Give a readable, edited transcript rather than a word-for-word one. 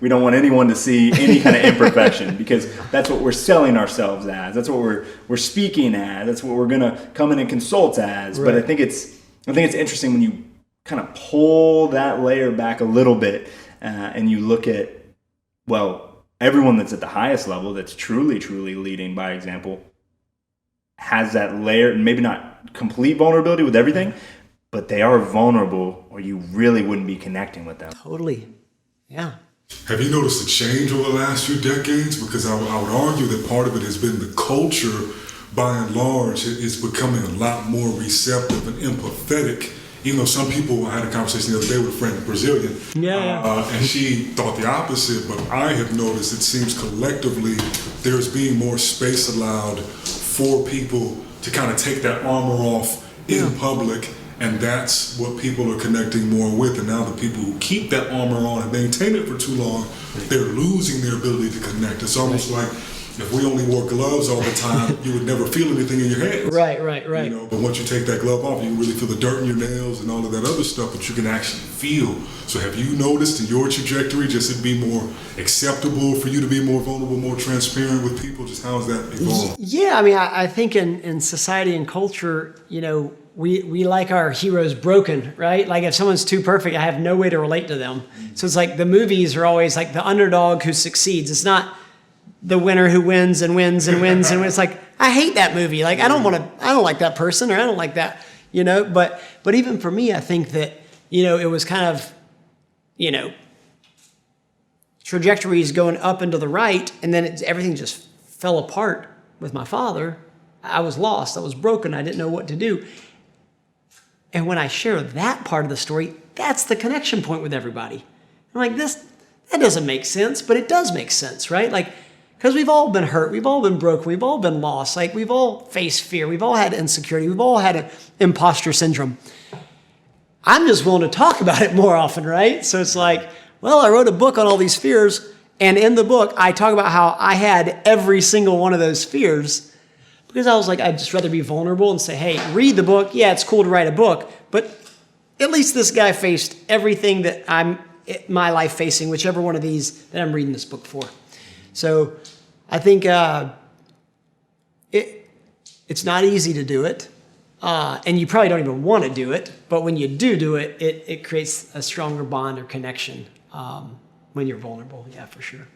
We don't want anyone to see any kind of imperfection because that's what we're selling ourselves as. That's what we're speaking as. That's what we're gonna come in and consult as. Right. But I think it's interesting when you kind of pull that layer back a little bit and you look at, well, everyone that's at the highest level that's truly leading by example has that layer, and maybe not complete vulnerability with everything, but they are vulnerable or you really wouldn't be connecting with them. Totally. Yeah. Have you noticed a change over the last few decades? Because I would argue that part of it has been the culture, by and large, is becoming a lot more receptive and empathetic. Even though some people, I had a conversation the other day with a friend, Brazilian, and she thought the opposite, but I have noticed it seems collectively there's being more space allowed for people to kind of take that armor off in public. And that's what people are connecting more with. And now the people who keep that armor on and maintain it for too long, they're losing their ability to connect. It's almost like if we only wore gloves all the time, you would never feel anything in your hands. Right. You know, but once you take that glove off, you can really feel the dirt in your nails and all of that other stuff, but you can actually feel. So have you noticed in your trajectory, just it be more acceptable for you to be more vulnerable, more transparent with people? Just how has that evolved? Yeah, I mean, I think in society and culture, you know, we like our heroes broken, right? Like if someone's too perfect, I have no way to relate to them. So it's like the movies are always like the underdog who succeeds. It's not the winner who wins and wins and wins and wins. It's like, I hate that movie. Like I don't like that person, or I don't like that, you know, but even for me, I think that, you know, it was kind of, you know, trajectories going up and to the right, and then everything just fell apart with my father. I was lost. I was broken. I didn't know what to do. And when I share that part of the story, that's the connection point with everybody. I'm like, that doesn't make sense, but it does make sense, right? Like, because we've all been hurt, we've all been broken, we've all been lost, like we've all faced fear, we've all had insecurity, we've all had an imposter syndrome. I'm just willing to talk about it more often, right? So it's like, well, I wrote a book on all these fears, and in the book, I talk about how I had every single one of those fears. Because I was like, I'd just rather be vulnerable and say, hey, read the book. Yeah, it's cool to write a book, but at least this guy faced everything that I'm my life facing, whichever one of these that I'm reading this book for. So I think it's not easy to do it, and you probably don't even want to do it, but when you do it, it creates a stronger bond or connection when you're vulnerable. Yeah, for sure.